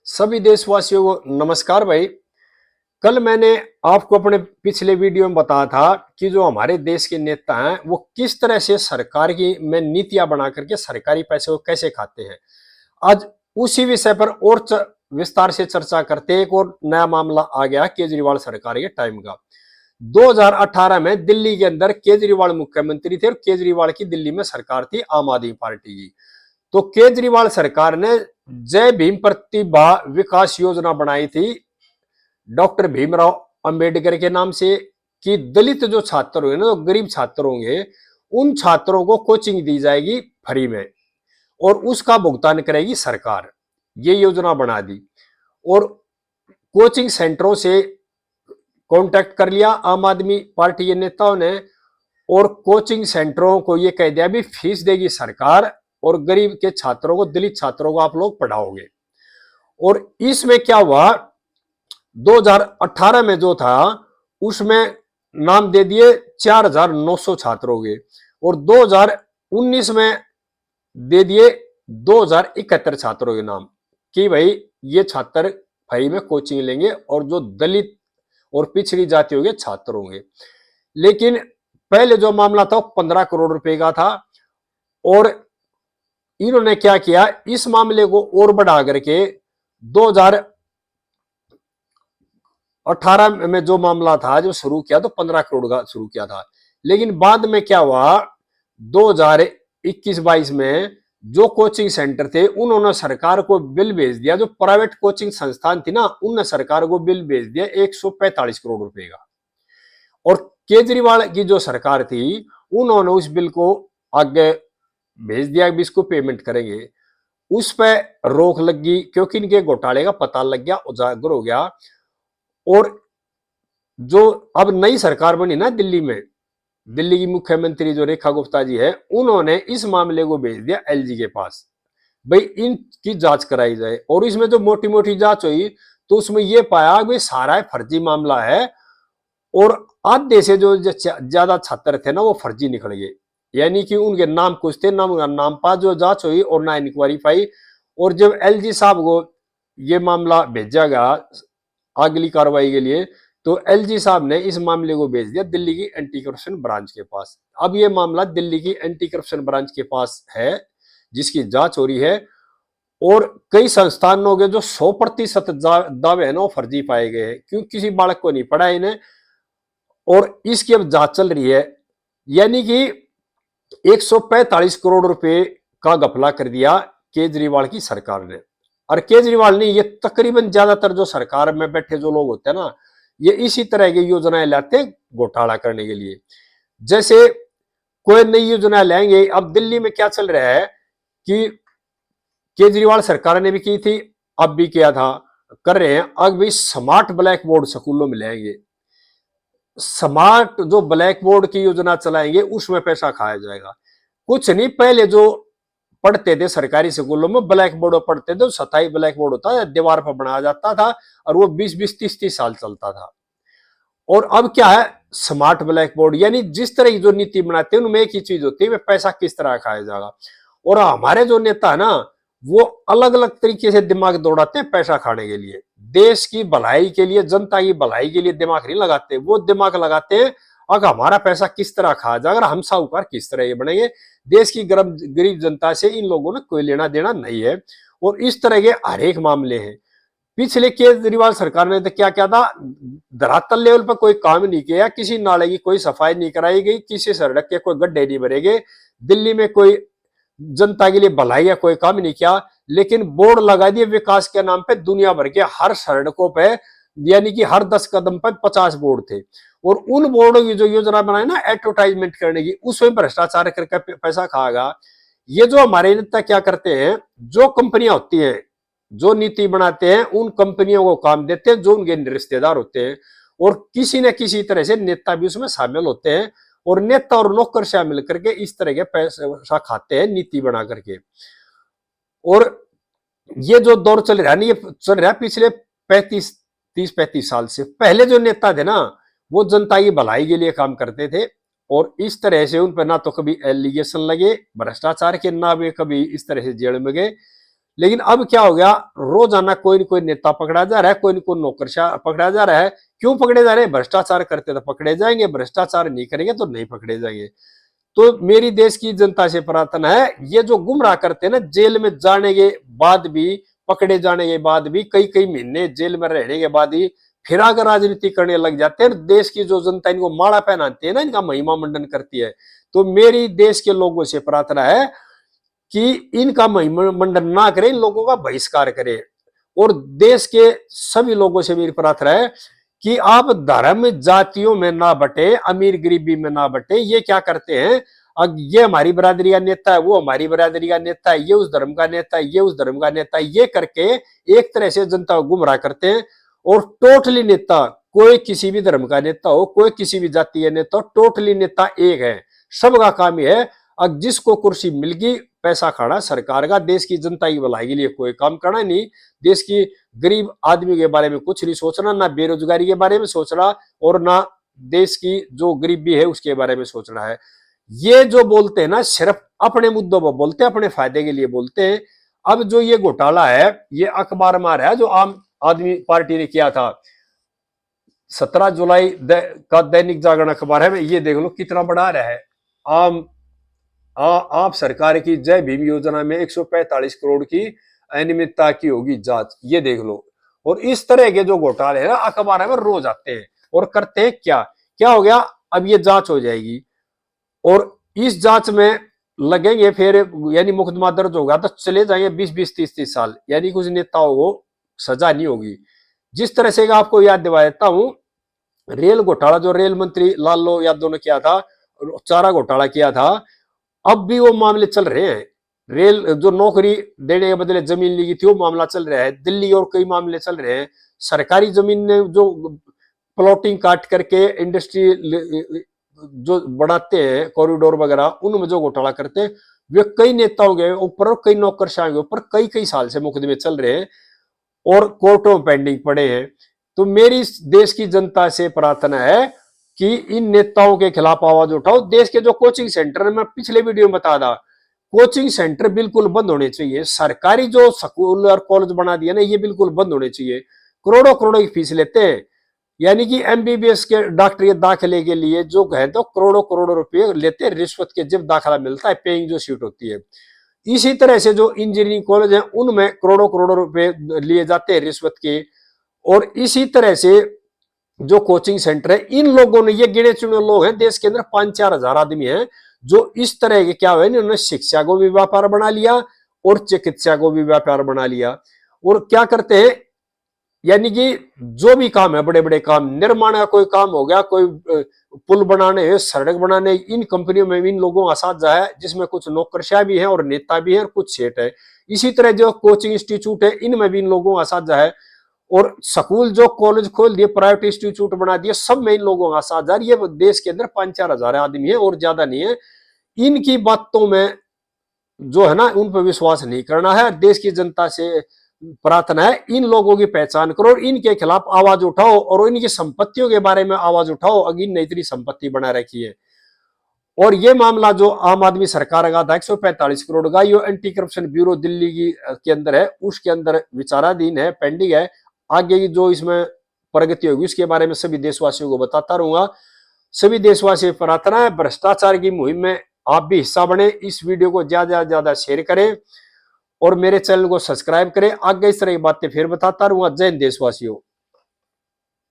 सभी देशवासियों को नमस्कार भाई। कल मैंने आपको अपने पिछले वीडियो में बताया था कि जो हमारे देश के नेता हैं वो किस तरह से सरकार की में नीतियां बना करके सरकारी पैसे को कैसे खाते हैं। आज उसी विषय पर और विस्तार से चर्चा करते हैं। एक और नया मामला आ गया केजरीवाल सरकार के टाइम का। 2018 में दिल्ली के अंदर केजरीवाल मुख्यमंत्री थे और केजरीवाल की दिल्ली में सरकार थी आम आदमी पार्टी की। तो केजरीवाल सरकार ने जय भीम प्रतिभा विकास योजना बनाई थी डॉक्टर भीमराव अंबेडकर के नाम से, कि दलित जो छात्र होंगे ना, जो गरीब छात्र होंगे, उन छात्रों को कोचिंग दी जाएगी फ्री में और उसका भुगतान करेगी सरकार। ये योजना बना दी और कोचिंग सेंटरों से कांटेक्ट कर लिया आम आदमी पार्टी के नेताओं ने और कोचिंग सेंटरों को ये कह दिया भी फीस देगी सरकार और गरीब के छात्रों को, दलित छात्रों को आप लोग पढ़ाओगे। और इसमें क्या हुआ, 2018 में जो था उसमें नाम दे दिए 4900 छात्रों के और 2019 में दे दिए 2071 छात्रों के नाम कि भाई ये छात्र फ्री में कोचिंग लेंगे और जो दलित और पिछड़ी जातियों के छात्र होंगे। लेकिन पहले जो मामला था वो 15 करोड़ रुपए का था और इन्होंने क्या किया, इस मामले को और बढ़ा करके 2018 में जो मामला था जो शुरू किया तो 15 करोड़ का शुरू किया था। लेकिन बाद में क्या हुआ, 2021-22 में जो कोचिंग सेंटर थे उन्होंने सरकार को बिल भेज दिया, जो प्राइवेट कोचिंग संस्थान थी ना उनने सरकार को बिल भेज दिया 145 करोड़ रुपए का। और केजरीवाल की जो सरकार थी उन्होंने उस बिल को आगे भेज दिया कि इसको पेमेंट करेंगे। उस पर रोक लगी क्योंकि इनके घोटाले का पता लग गया, उजागर हो गया। और जो अब नई सरकार बनी ना दिल्ली में, दिल्ली की मुख्यमंत्री जो रेखा गुप्ता जी है, उन्होंने इस मामले को भेज दिया एलजी के पास, भाई इनकी जांच कराई जाए। और इसमें जो मोटी मोटी जांच हुई तो उसमें यह पाया भाई सारा फर्जी मामला है और आधे से जो ज्यादा छात्र थे ना वो फर्जी निकल गए, यानी कि उनके नाम कुछ थे ना उनका नाम पास जो जांच हुई और ना इंक्वायरी पाई। और जब एलजी साहब को ये मामला भेजा गया अगली कार्रवाई के लिए तो एलजी साहब ने इस मामले को भेज दिया दिल्ली की एंटी करप्शन ब्रांच के पास। अब ये मामला दिल्ली की एंटी करप्शन ब्रांच के पास है जिसकी जांच हो रही है और कई संस्थानों के जो 100% दावे है ना वो फर्जी पाए गए हैं क्योंकि किसी बालक को नहीं पढ़ा इन्हें और इसकी अब जांच चल रही है। यानी कि 145 करोड़ रुपए का घपला कर दिया केजरीवाल की सरकार ने। और केजरीवाल ने ये तकरीबन ज्यादातर जो सरकार में बैठे जो लोग होते हैं ना ये इसी तरह की योजनाएं लाते हैं घोटाला करने के लिए। जैसे कोई नई योजना लाएंगे, अब दिल्ली में क्या चल रहा है कि केजरीवाल सरकार ने भी की थी, अब भी किया था, कर रहे हैं, अब भी स्मार्ट ब्लैक बोर्ड स्कूलों में लाएंगे। स्मार्ट जो ब्लैक बोर्ड की योजना चलाएंगे उसमें पैसा खाया जाएगा। कुछ नहीं, पहले जो पढ़ते थे सरकारी स्कूलों में ब्लैक बोर्ड पढ़ते थे, स्थायी ब्लैक बोर्ड होता है, दीवार पर बनाया जाता था और वो 20-20, 30-30 साल चलता था। और अब क्या है, स्मार्ट ब्लैक बोर्ड, यानी जिस तरह की जो नीति बनाते हैं उनमें एक ही चीज होती है, पैसा किस तरह खाया जाएगा। और हमारे जो नेता है ना वो अलग अलग तरीके से दिमाग दौड़ाते हैं पैसा खाने के लिए, देश की भलाई के लिए, जनता की भलाई के लिए दिमाग नहीं लगाते, वो दिमाग लगाते हैं अगर हमारा पैसा किस तरह खाया जाए, अगर हम साहूकार किस तरह ये बनेंगे। देश की गरीब जनता से इन लोगों ने कोई लेना देना नहीं है। और इस तरह के हर एक मामले हैं। पिछले केजरीवाल सरकार ने तो क्या क्या था, धरातल लेवल पर कोई काम नहीं किया, किसी नाले की कोई सफाई नहीं कराई गई, किसी सड़क के कोई गड्ढे नहीं भरे गए, दिल्ली में कोई जनता के लिए भलाई का कोई काम नहीं किया। लेकिन बोर्ड लगा दिए विकास के नाम पे दुनिया भर के हर सड़कों पे, यानी कि हर 10 कदम पर 50 बोर्ड थे। और उन बोर्डों की जो योजना बनाई ना एडवर्टाइजमेंट करने की, उसमें भ्रष्टाचार करके पैसा खाएगा। ये जो हमारे नेता क्या करते हैं, जो कंपनियां होती हैं जो नीति बनाते हैं उन कंपनियों को काम देते हैं जो उनके रिश्तेदार होते हैं और किसी न किसी तरह से नेता भी उसमें शामिल होते हैं और नेता और नौकर शामिल करके इस तरह के पैसा खाते हैं नीति बना करके। और ये जो दौर चल रहा है ना, ये चल रहा है पिछले 30-35 साल से। पहले जो नेता थे ना वो जनता की भलाई के लिए काम करते थे और इस तरह से उन पर ना तो कभी एलिगेशन लगे भ्रष्टाचार के, ना वे कभी इस तरह से जेल में गए। लेकिन अब क्या हो गया, रोजाना कोई न कोई नेता पकड़ा जा रहा है, कोई न कोई नौकरशाह पकड़ा जा रहा है। क्यों पकड़े जा रहे हैं? भ्रष्टाचार करते तो पकड़े जाएंगे, भ्रष्टाचार नहीं करेंगे तो नहीं पकड़े जाएंगे। तो मेरी देश की जनता से प्रार्थना है, ये जो गुमराह करते हैं ना, जेल में जाने के बाद भी, पकड़े जाने के बाद भी, कई कई महीने जेल में रहने के बाद ही फिर अगर राजनीति करने लग जाते हैं, देश की जो जनता इनको माला पहनाती है ना, इनका महिमा मंडन करती है, तो मेरी देश के लोगों से प्रार्थना है कि इनका महिमा मंडन ना करें, इन लोगों का बहिष्कार करें। और देश के सभी लोगों से मेरी प्रार्थना है कि आप धर्म जातियों में ना बटे, अमीर गरीबी में ना बटे। ये क्या करते हैं, अब ये हमारी बरादरी का नेता है, वो हमारी बरादरी का नेता है, ये उस धर्म का नेता है, ये उस धर्म का नेता है, ये करके एक तरह से जनता को गुमराह करते हैं। और टोटली नेता, कोई किसी भी धर्म का नेता हो, कोई किसी भी जाति का नेता हो, टोटली नेता एक है, सबका काम यह है अब जिसको कुर्सी मिल गई पैसा खाना सरकार का, देश की जनता की भलाई के लिए कोई काम करना नहीं, देश की गरीब आदमी के बारे में कुछ नहीं सोचना, ना बेरोजगारी के बारे में सोचना और ना देश की जो गरीबी है उसके बारे में सोचना है। ये जो बोलते हैं ना, सिर्फ अपने मुद्दों पर बोलते हैं, अपने फायदे के लिए बोलते हैं। अब जो ये घोटाला है, ये अखबार में आ रहा है, जो आम आदमी पार्टी ने किया था, 17 जुलाई का दैनिक जागरण अखबार है, ये देख लो कितना बड़ा रहा है। आप सरकार की जय भीम योजना में 145 करोड़ की अनियमितता की होगी जांच, ये देख लो। और इस तरह के जो घोटाले हैं ना, अखबार में रोज आते हैं। और करते हैं क्या, क्या हो गया, अब ये जांच हो जाएगी और इस जांच में लगेंगे फिर, यानी मुकदमा दर्ज होगा तो चले जाएंगे 20-20, 30-30 साल, यानी कुछ नेताओं को सजा नहीं होगी। जिस तरह से आपको याद दिवा देता हूं, रेल घोटाला जो रेल मंत्री लालू यादव ने किया था, चारा घोटाला किया था, अब भी वो मामले चल रहे हैं। रेल जो नौकरी देने के बदले जमीन ली गई थी, वो मामला चल रहा है। दिल्ली और कई मामले चल रहे हैं। सरकारी जमीन ने जो प्लॉटिंग काट करके इंडस्ट्री जो बनाते हैं, कॉरिडोर वगैरह, उनमें जो घोटाला करते हैं, वे कई नेताओं के ऊपर और कई नौकरशाह के ऊपर कई कई साल से मुकदमे चल रहे हैं और कोर्टों में पेंडिंग पड़े हैं। तो मेरी देश की जनता से प्रार्थना है कि इन नेताओं के खिलाफ आवाज उठाओ। देश के जो कोचिंग सेंटर, मैं पिछले वीडियो में बता था, कोचिंग सेंटर बिल्कुल बंद होने चाहिए। सरकारी जो स्कूल और कॉलेज बना दिया ना, ये बिल्कुल बंद होने चाहिए। करोड़ों करोड़ों की फीस लेते हैं, यानी कि एमबीबीएस के डॉक्टरी दाखिले के लिए जो है तो करोड़ों करोड़ों रुपए लेते हैं रिश्वत के, जब दाखिला मिलता है, पेइंग जो सीट होती है। इसी तरह से जो इंजीनियरिंग कॉलेज है, उनमें करोड़ों करोड़ों रुपए लिए जाते हैं रिश्वत के। और इसी तरह से जो कोचिंग सेंटर है, इन लोगों ने, ये गिने चुने लोग हैं देश के अंदर, 5-4 हजार आदमी हैं जो इस तरह के क्या हुआ, इन्होंने शिक्षा को भी व्यापार बना लिया और चिकित्सा को भी व्यापार बना लिया। और क्या करते हैं, यानी कि जो भी काम है, बड़े बड़े काम, निर्माण का कोई काम हो गया, कोई पुल बनाने, सड़क बनाने, इन कंपनियों में इन लोगों का साझा है, जिसमें कुछ नौकरशाह भी है और नेता भी है और कुछ सेठ है। इसी तरह जो कोचिंग इंस्टीट्यूट है, इनमें भी इन लोगों का साझा है। और स्कूल जो कॉलेज खोल दिए, प्राइवेट इंस्टीट्यूट बना दिए, सब में इन लोगों का साझा। ये देश के अंदर 5-4 हजार आदमी है और ज्यादा नहीं है। इनकी बातों में जो है ना, उन पर विश्वास नहीं करना है। देश की जनता से प्रार्थना है, इन लोगों की पहचान करो और इनके खिलाफ आवाज उठाओ और इनकी संपत्तियों के बारे में आवाज उठाओ। अगर इनने इतनी संपत्ति बना रखी है। और ये मामला जो आम आदमी सरकार का था 145 करोड़ का, ये एंटी करप्शन ब्यूरो दिल्ली की के अंदर है, उसके अंदर विचाराधीन है, पेंडिंग है। आगे की जो इसमें प्रगति होगी उसके बारे में सभी देशवासियों को बताता रहूंगा। सभी देशवासियों को प्रार्थना है, भ्रष्टाचार की मुहिम में आप भी हिस्सा बने। इस वीडियो को ज्यादा से ज्यादा शेयर करें और मेरे चैनल को सब्सक्राइब करें। आगे इस तरह की बातें फिर बताता रहूंगा। जय हिंद देशवासियों।